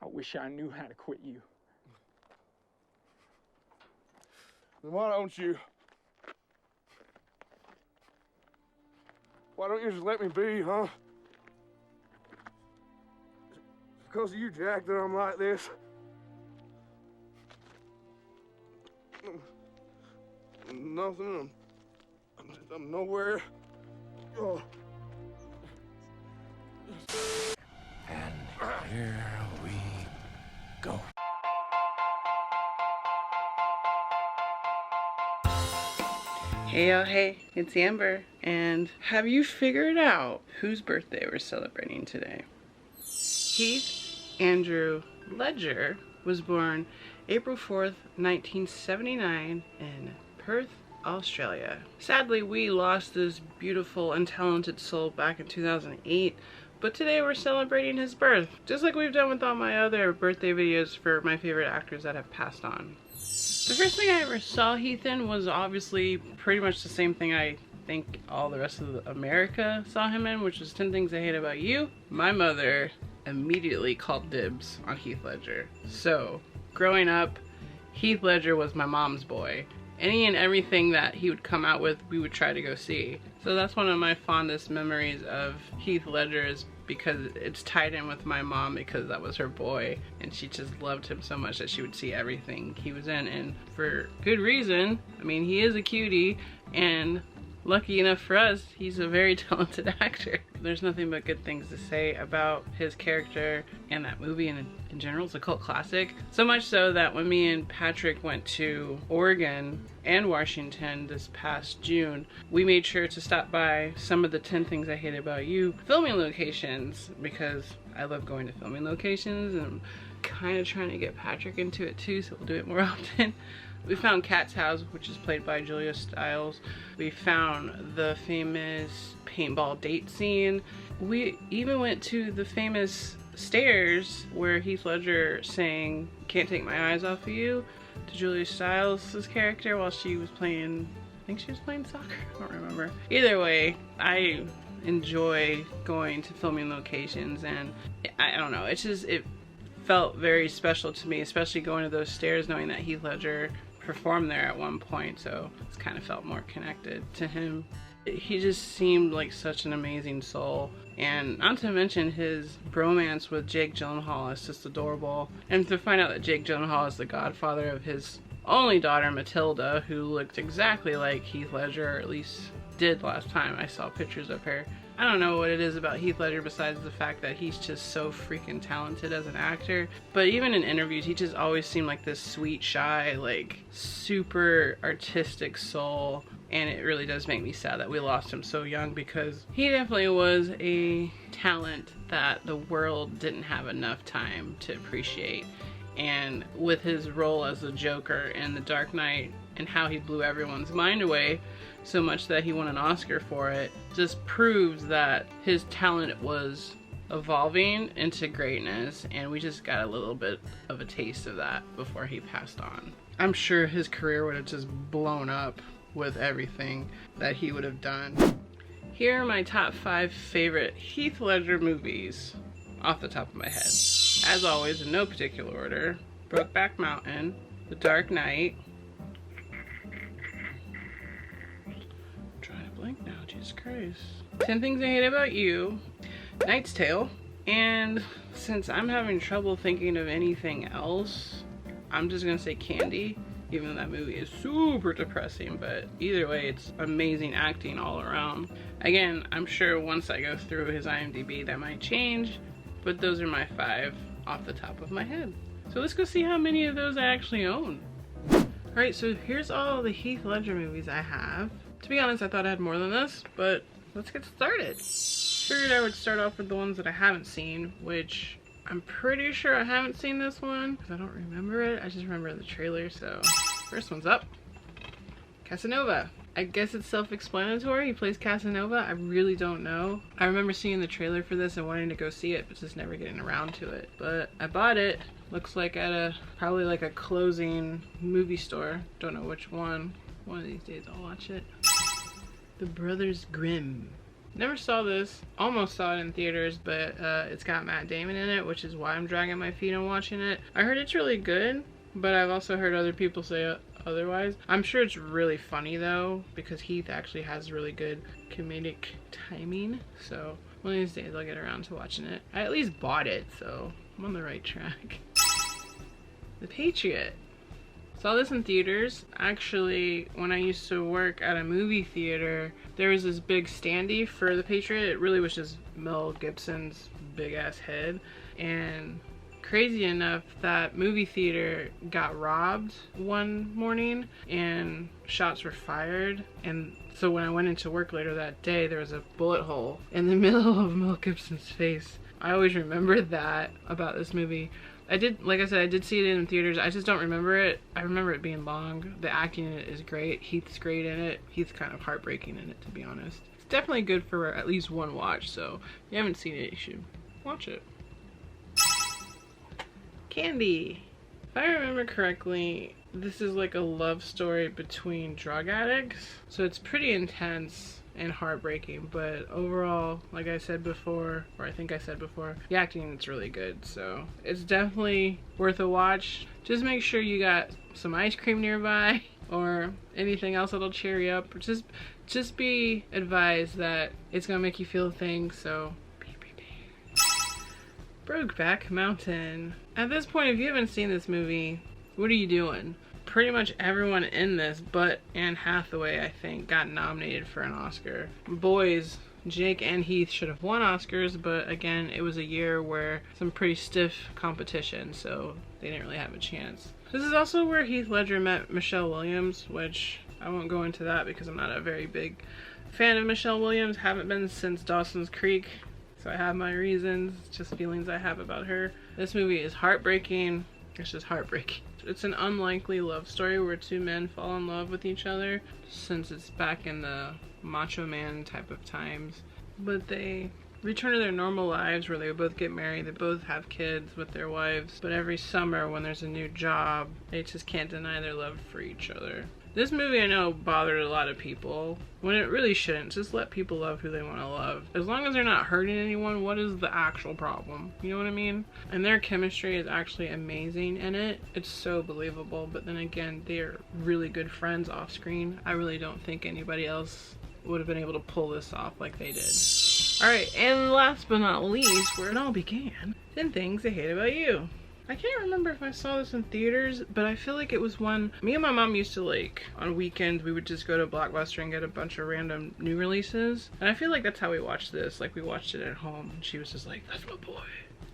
I wish I knew how to quit you. Then why don't you just let me be, huh? It's because of you, Jack, that I'm like this. Nothing. I'm nowhere. Oh. And here we go. Hey y'all, hey, it's Amber, and have you figured out whose birthday we're celebrating today? Heath Andrew Ledger was born April 4th, 1979 in Perth, Australia. Sadly, we lost this beautiful and talented soul back in 2008, but today we're celebrating his birth, just like we've done with all my other birthday videos for my favorite actors that have passed on. The first thing I ever saw Heath in was obviously pretty much the same thing I think all the rest of America saw him in, which was 10 Things I Hate About You. My mother immediately called dibs on Heath Ledger. So, growing up, Heath Ledger was my mom's boy. Any and everything that he would come out with, we would try to go see. So that's one of my fondest memories of Heath Ledger, is because it's tied in with my mom because that was her boy and she just loved him so much that she would see everything he was in, and for good reason. I mean, he is a cutie, and lucky enough for us, he's a very talented actor. There's nothing but good things to say about his character and that movie, and in general it's a cult classic. So much so that when me and Patrick went to Oregon and Washington this past June, we made sure to stop by some of the 10 Things I Hate About You filming locations, because I love going to filming locations and I'm kind of trying to get Patrick into it too, so we'll do it more often. We found Kat's house, which is played by Julia Stiles. We found the famous paintball date scene. We even went to the famous stairs where Heath Ledger sang "Can't Take My Eyes Off of You" to Julia Stiles' character while she was playing, I think she was playing soccer, I don't remember. Either way, I enjoy going to filming locations, and I don't know, it felt very special to me, especially going to those stairs knowing that Heath Ledger performed there at one point, so it's kind of felt more connected to him. He just seemed like such an amazing soul, and not to mention his bromance with Jake Gyllenhaal is just adorable. And to find out that Jake Gyllenhaal is the godfather of his only daughter Matilda, who looked exactly like Heath Ledger, or at least did last time I saw pictures of her. I don't know what it is about Heath Ledger besides the fact that he's just so freaking talented as an actor. But even in interviews, he just always seemed like this sweet, shy, like super artistic soul. And it really does make me sad that we lost him so young, because he definitely was a talent that the world didn't have enough time to appreciate. And with his role as the Joker in The Dark Knight and how he blew everyone's mind away so much that he won an Oscar for it, just proves that his talent was evolving into greatness, and we just got a little bit of a taste of that before he passed on. I'm sure his career would have just blown up with everything that he would have done. Here are my top 5 favorite Heath Ledger movies off the top of my head. As always, in no particular order: Brokeback Mountain, The Dark Knight. I'm trying to blink now, Jesus Christ. 10 Things I Hate About You, Knight's Tale, and since I'm having trouble thinking of anything else, I'm just gonna say Candy, even though that movie is super depressing, but either way, it's amazing acting all around. Again, I'm sure once I go through his IMDb that might change, but those are my 5 off the top of my head. So let's go see how many of those I actually own. Alright, so here's all the Heath Ledger movies I have. To be honest, I thought I had more than this, but let's get started. Figured I would start off with the ones that I haven't seen, which I'm pretty sure I haven't seen this one because I don't remember it. I just remember the trailer. So first one's up. Casanova. I guess it's self-explanatory. He plays Casanova. I really don't know. I remember seeing the trailer for this and wanting to go see it, but just never getting around to it. But I bought it. Looks like at probably like a closing movie store. Don't know which one. One of these days I'll watch it. The Brothers Grimm. Never saw this. Almost saw it in theaters, but it's got Matt Damon in it, which is why I'm dragging my feet on watching it. I heard it's really good, but I've also heard other people say otherwise. I'm sure it's really funny though, because Heath actually has really good comedic timing. So one of these days I'll get around to watching it. I at least bought it, so I'm on the right track. The Patriot. Saw this in theaters. Actually, when I used to work at a movie theater, there was this big standee for The Patriot. It really was just Mel Gibson's big ass head. And crazy enough, that movie theater got robbed one morning and shots were fired. And so when I went into work later that day, there was a bullet hole in the middle of Mel Gibson's face. I always remember that about this movie. Like I said, I did see it in theaters. I just don't remember it. I remember it being long. The acting in it is great. Heath's great in it. Heath's kind of heartbreaking in it, to be honest. It's definitely good for at least one watch, so if you haven't seen it, you should watch it. Candy. If I remember correctly, this is like a love story between drug addicts. So it's pretty intense and heartbreaking, but overall, like I said before, or I think I said before, the acting is really good, so it's definitely worth a watch. Just make sure you got some ice cream nearby or anything else that'll cheer you up. Just be advised that it's gonna make you feel things, so be prepared. Brokeback Mountain. At this point, if you haven't seen this movie, what are you doing? Pretty much everyone in this, but Anne Hathaway, I think, got nominated for an Oscar. Boys, Jake and Heath should have won Oscars, but again, it was a year where some pretty stiff competition, so they didn't really have a chance. This is also where Heath Ledger met Michelle Williams, which I won't go into that because I'm not a very big fan of Michelle Williams. Haven't been since Dawson's Creek, so I have my reasons, just feelings I have about her. This movie is heartbreaking. It's just heartbreaking. It's an unlikely love story where two men fall in love with each other, since it's back in the macho man type of times. But they return to their normal lives where they both get married, they both have kids with their wives, but every summer when there's a new job, they just can't deny their love for each other. This movie, I know, bothered a lot of people, when it really shouldn't. Just let people love who they want to love. As long as they're not hurting anyone, what is the actual problem? You know what I mean? And their chemistry is actually amazing in it. It's so believable, but then again, they're really good friends off screen. I really don't think anybody else would have been able to pull this off like they did. Alright, and last but not least, where it all began, 10 Things I Hate About You. I can't remember if I saw this in theaters, but I feel like it was one me and my mom used to like. On weekends, we would just go to Blockbuster and get a bunch of random new releases. And I feel like that's how we watched this. Like, we watched it at home, and she was just like, "That's my boy,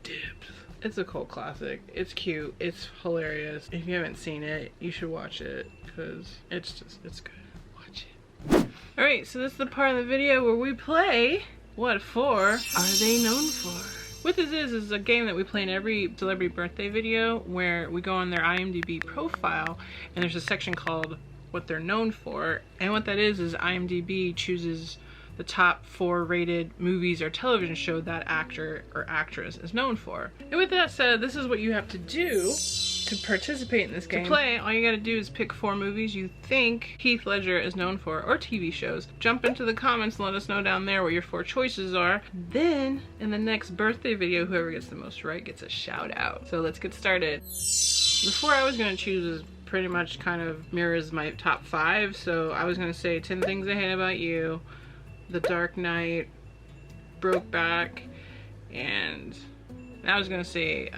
Dibs." It's a cult classic. It's cute. It's hilarious. If you haven't seen it, you should watch it, because it's good. Watch it. Alright, so this is the part of the video where we play What For Are They Known For? What this is a game that we play in every celebrity birthday video where we go on their IMDB profile and there's a section called What They're Known For. And what that is IMDB chooses the top 4 rated movies or television show that actor or actress is known for. And with that said, this is what you have to do to participate in this game. To play, all you gotta do is pick 4 movies you think Heath Ledger is known for, or TV shows. Jump into the comments and let us know down there what your 4 choices are. Then, in the next birthday video, whoever gets the most right gets a shout out. So let's get started. The 4 I was gonna choose is pretty much kind of mirrors my top 5. So I was gonna say 10 Things I Hate About You, The Dark Knight, Brokeback, and I was gonna say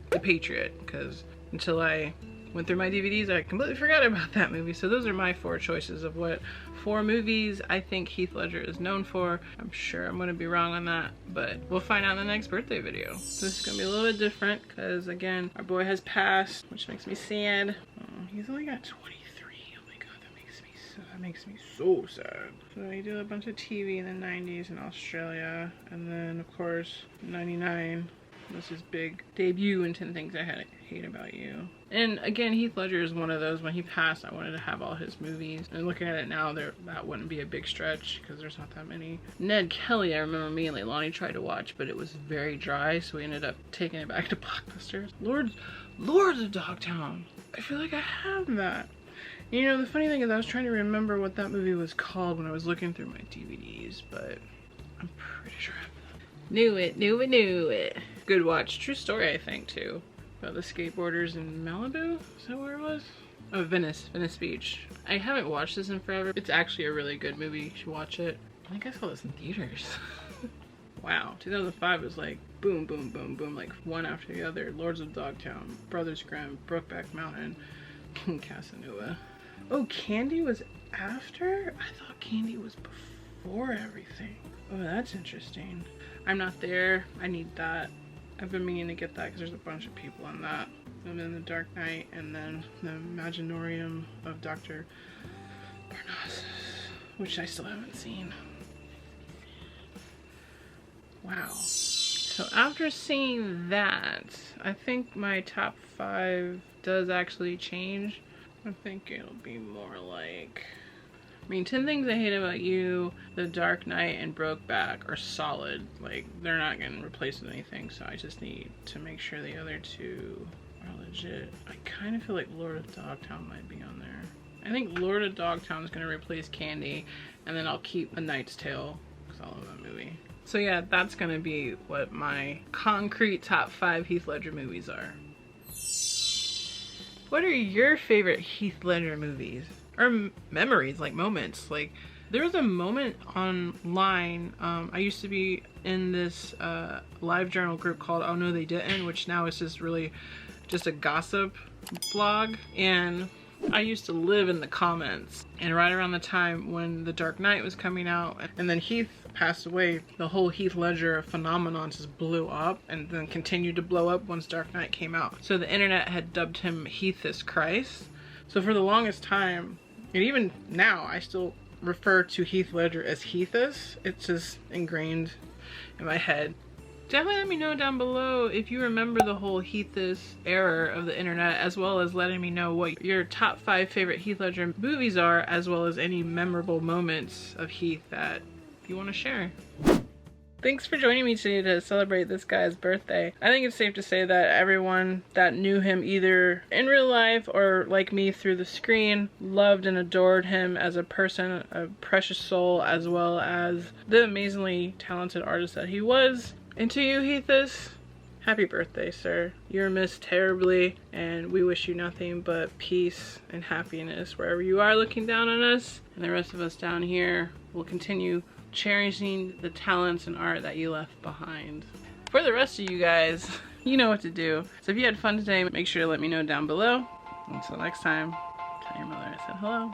The Patriot, because until I went through my DVDs, I completely forgot about that movie. So those are my 4 choices of what 4 movies I think Heath Ledger is known for. I'm sure I'm gonna be wrong on that, but we'll find out in the next birthday video. So this is gonna be a little bit different, because again, our boy has passed, which makes me sad. Oh, he's only got 23. Oh my god, that makes me so sad. So he did a bunch of TV in the 90s in Australia, and then of course 99 was his big debut in 10 Things I Hate About You. And again, Heath Ledger is one of those, when he passed, I wanted to have all his movies. And looking at it now, that wouldn't be a big stretch, because there's not that many. Ned Kelly, I remember me and Leilani tried to watch, but it was very dry, so we ended up taking it back to Blockbuster. Lords of Dogtown. I feel like I have that. You know, the funny thing is I was trying to remember what that movie was called when I was looking through my DVDs, but I'm pretty sure. Knew it. Good watch. True story, I think, too. About the skateboarders in Malibu? Is that where it was? Oh, Venice Beach. I haven't watched this in forever. It's actually a really good movie. You should watch it. I think I saw this in theaters. Wow. 2005 was like boom, boom, boom, boom, like one after the other. Lords of Dogtown, Brothers Grimm, Brokeback Mountain, Casanova. Oh, Candy was after? I thought Candy was before everything. Oh, that's interesting. I'm not there. I need that. I've been meaning to get that because there's a bunch of people on that. And then The Dark Knight, and then the Imaginorium of Dr. Parnassus, which I still haven't seen. Wow. So after seeing that, I think my top 5 does actually change. I think it'll be more like... I mean, 10 Things I Hate About You, The Dark Knight, and Brokeback are solid. Like, they're not getting replaced with anything, so I just need to make sure the other 2 are legit. I kind of feel like Lord of Dogtown might be on there. I think Lord of Dogtown is going to replace Candy, and then I'll keep A Knight's Tale, because I love that movie. So yeah, that's going to be what my concrete top 5 Heath Ledger movies are. What are your favorite Heath Ledger movies? Or memories, like moments. Like, there was a moment online, I used to be in this live journal group called Oh No They Didn't, which now is just really just a gossip blog, and I used to live in the comments. And right around the time when The Dark Knight was coming out, and then Heath passed away, the whole Heath Ledger phenomenon just blew up, and then continued to blow up once Dark Knight came out. So the internet had dubbed him Heathus Christ. So for the longest time, and even now, I still refer to Heath Ledger as Heathus. It's just ingrained in my head. Definitely let me know down below if you remember the whole Heathus era of the internet, as well as letting me know what your top 5 favorite Heath Ledger movies are, as well as any memorable moments of Heath that you want to share. Thanks for joining me today to celebrate this guy's birthday. I think it's safe to say that everyone that knew him either in real life or like me through the screen loved and adored him as a person, a precious soul, as well as the amazingly talented artist that he was. And to you, Heathus, happy birthday, sir. You're missed terribly, and we wish you nothing but peace and happiness wherever you are looking down on us. And the rest of us down here will continue cherishing the talents and art that you left behind. For the rest of you guys, you know what to do. So if you had fun today, make sure to let me know down below. Until next time, tell your mother I said hello.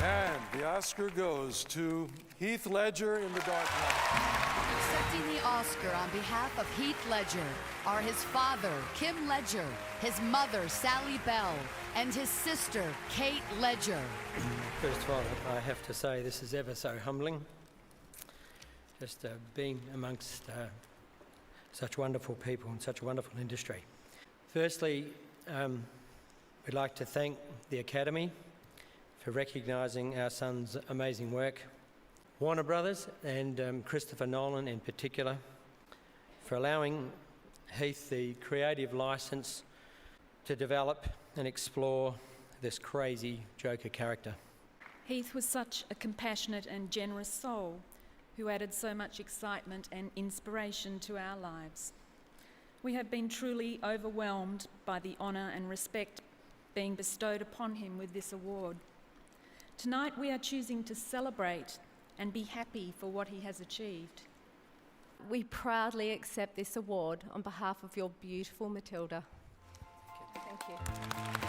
And the Oscar goes to Heath Ledger in The Dark Knight. Accepting the Oscar on behalf of Heath Ledger are his father, Kim Ledger, his mother, Sally Bell, and his sister, Kate Ledger. First of all, I have to say this is ever so humbling. Just being amongst such wonderful people in such a wonderful industry. Firstly, we'd like to thank the Academy for recognising our son's amazing work. Warner Brothers and Christopher Nolan in particular for allowing Heath the creative licence to develop and explore this crazy Joker character. Heath was such a compassionate and generous soul who added so much excitement and inspiration to our lives. We have been truly overwhelmed by the honour and respect being bestowed upon him with this award. Tonight we are choosing to celebrate and be happy for what he has achieved. We proudly accept this award on behalf of your beautiful Matilda. Thank you.